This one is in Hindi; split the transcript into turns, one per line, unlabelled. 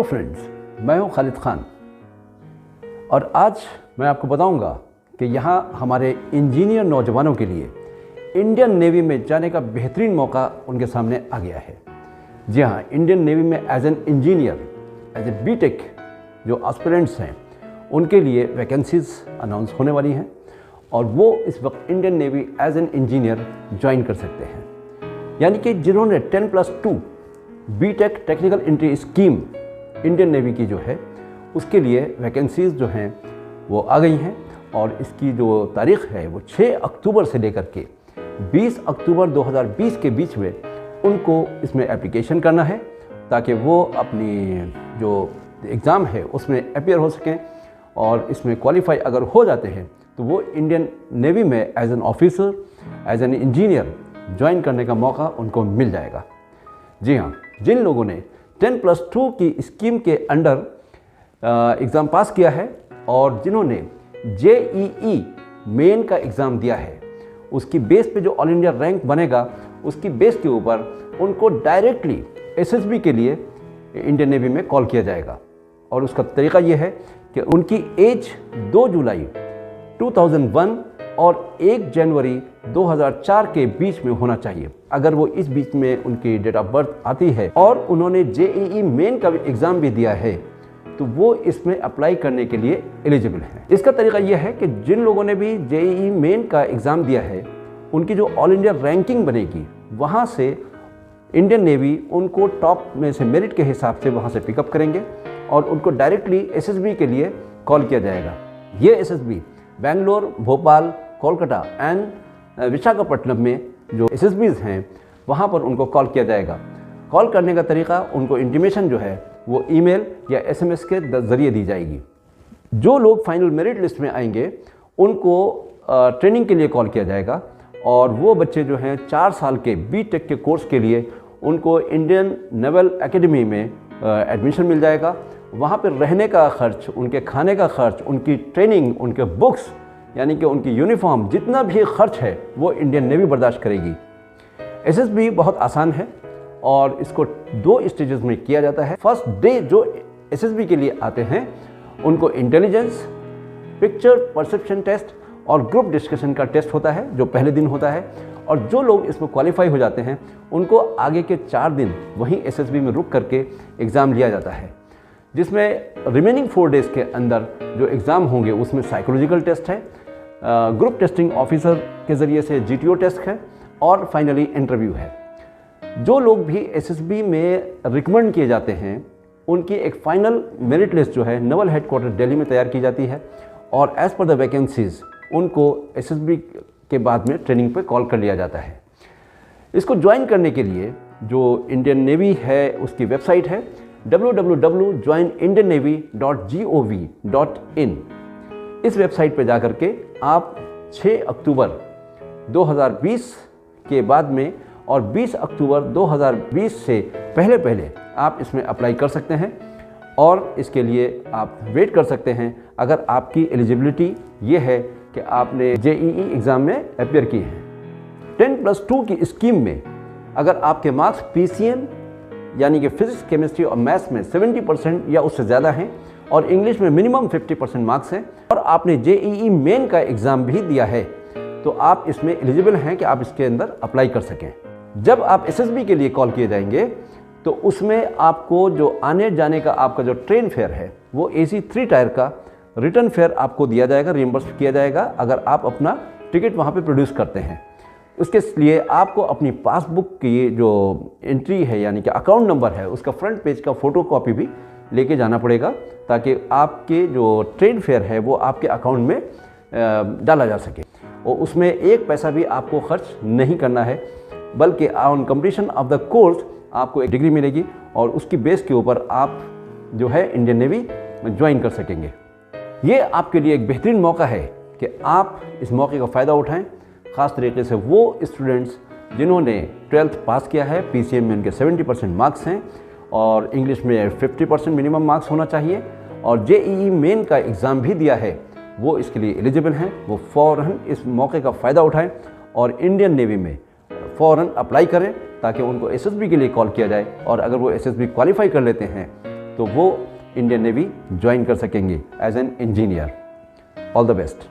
हेलो फ्रेंड्स, मैं हूं खालिद खान और आज मैं आपको बताऊंगा कि यहाँ हमारे इंजीनियर नौजवानों के लिए इंडियन नेवी में जाने का बेहतरीन मौका उनके सामने आ गया है। जी हाँ, इंडियन नेवी में as an engineer, as a BTech जो एस्पिरेंट्स हैं उनके लिए वैकेंसीज अनाउंस होने वाली हैं और वो इस वक्त Indian Navy as an engineer join कर सकते हैं। यानी कि जिन्होंने 10+2 BTech technical entry scheme Indian Navy की जो है उसके लिए वैकेंसीज जो हैं वो आ गई हैं और इसकी जो तारीख़ है वो 6 अक्टूबर से लेकर के 20 अक्टूबर 2020 के बीच में उनको इसमें एप्लीकेशन करना है ताकि वो अपनी जो एग्ज़ाम है उसमें अपीयर हो सकें और इसमें क्वालिफाई अगर हो जाते हैं तो वो इंडियन नेवी में as an officer, as an engineer join करने का मौका उनको मिल जाएगा। जी हाँ, जिन लोगों ने 10+2 की स्कीम के अंडर एग्ज़ाम पास किया है और जिन्होंने JEE मेन का एग्ज़ाम दिया है उसकी बेस पे जो ऑल इंडिया रैंक बनेगा उसकी बेस के ऊपर उनको डायरेक्टली SSB के लिए इंडियन नेवी में कॉल किया जाएगा। और उसका तरीका ये है कि उनकी एज 2 जुलाई 2001 और 1 जनवरी 2004 के बीच में होना चाहिए। अगर वो इस बीच में उनकी डेट ऑफ बर्थ आती है और उन्होंने JEE मेन का एग्ज़ाम भी दिया है तो वो इसमें अप्लाई करने के लिए एलिजिबल है। इसका तरीका यह है कि जिन लोगों ने भी JEE मेन का एग्ज़ाम दिया है उनकी जो ऑल इंडिया रैंकिंग बनेगी वहाँ से इंडियन नेवी उनको टॉप में से मेरिट के हिसाब से वहाँ से पिकअप करेंगे और उनको डायरेक्टली SSB के लिए कॉल किया जाएगा। ये SSB बेंगलोर, भोपाल, कोलकाता एंड विशाखापट्टनम में जो SSBs हैं वहाँ पर उनको कॉल किया जाएगा। कॉल करने का तरीका उनको इंटीमेशन जो है वो ईमेल या SMS के ज़रिए दी जाएगी। जो लोग फाइनल मेरिट लिस्ट में आएंगे उनको ट्रेनिंग के लिए कॉल किया जाएगा और वो बच्चे जो हैं 4 साल के बीटेक के कोर्स के लिए उनको इंडियन नेवल एकेडमी में एडमिशन मिल जाएगा। वहाँ पर रहने का खर्च, उनके खाने का खर्च, उनकी ट्रेनिंग, उनके बुक्स यानी कि उनकी यूनिफॉर्म, जितना भी खर्च है वो इंडियन नेवी बर्दाश्त करेगी। SSB बहुत आसान है और इसको 2 स्टेजेस में किया जाता है। फर्स्ट डे जो SSB के लिए आते हैं उनको इंटेलिजेंस, पिक्चर परसेप्शन टेस्ट और ग्रुप डिस्कशन का टेस्ट होता है जो पहले दिन होता है और जो लोग इसमें क्वालिफाई हो जाते हैं उनको आगे के 4 दिन वहीं SSB में रुक करके एग्ज़ाम लिया जाता है, जिसमें रिमेनिंग 4 डेज़ के अंदर जो एग्ज़ाम होंगे उसमें साइकोलॉजिकल टेस्ट है, ग्रुप टेस्टिंग ऑफिसर के ज़रिए से GTO टेस्ट है और फाइनली इंटरव्यू है। जो लोग भी SSB में रिकमेंड किए जाते हैं उनकी एक फ़ाइनल मेरिट लिस्ट जो है नेवल हेडक्वार्टर दिल्ली में तैयार की जाती है और एज़ पर द वैकेंसीज़ उनको SSB के बाद में ट्रेनिंग पे कॉल कर लिया जाता है। इसको ज्वाइन करने के लिए जो इंडियन नेवी है उसकी वेबसाइट है www.joinindiannavy.gov.in। इस वेबसाइट पे जाकर के आप 6 अक्टूबर 2020 के बाद में और 20 अक्टूबर 2020 से पहले आप इसमें अप्लाई कर सकते हैं और इसके लिए आप वेट कर सकते हैं अगर आपकी एलिजिबिलिटी ये है कि आपने JEE एग्ज़ाम में अपीयर की है। 10+2 की स्कीम में अगर आपके मार्क्स PCM यानी कि फिजिक्स, केमिस्ट्री और मैथ्स में 70% या उससे ज़्यादा हैं और इंग्लिश में मिनिमम 50% मार्क्स हैं और आपने JEE मेन का एग्ज़ाम भी दिया है तो आप इसमें एलिजिबल हैं कि आप इसके अंदर अप्लाई कर सकें। जब आप SSB के लिए कॉल किए जाएंगे तो उसमें आपको जो आने जाने का आपका जो ट्रेन फेयर है वो AC 3 टायर का रिटर्न फेयर आपको दिया जाएगा, रिइंबर्स किया जाएगा अगर आप अपना टिकट वहाँ पे प्रोड्यूस करते हैं। उसके लिए आपको अपनी पासबुक की जो एंट्री है यानी कि अकाउंट नंबर है उसका फ्रंट पेज का फ़ोटोकॉपी भी लेके जाना पड़ेगा ताकि आपके जो ट्रेन फेयर है वो आपके अकाउंट में डाला जा सके और उसमें 1 पैसा भी आपको खर्च नहीं करना है, बल्कि on completion of the course आपको एक डिग्री मिलेगी और उसकी बेस के ऊपर आप जो है इंडियन नेवी ज्वाइन कर सकेंगे। ये आपके लिए एक बेहतरीन मौका है कि आप इस मौके का फ़ायदा उठाएं, ख़ास तरीके से वो स्टूडेंट्स जिन्होंने 12th पास किया है, PCM में उनके 70% मार्क्स हैं और इंग्लिश में 50% मिनिमम मार्क्स होना चाहिए और JEE मेन का एग्ज़ाम भी दिया है, वो इसके लिए एलिजिबल हैं। वो फ़ौरन इस मौके का फ़ायदा उठाएं और इंडियन नेवी में फ़ौरन अप्लाई करें ताकि उनको SSB के लिए कॉल किया जाए और अगर वो SSB क्वालिफाई कर लेते हैं तो वो इंडियन नेवी ज्वाइन कर सकेंगे as an engineer. All the best.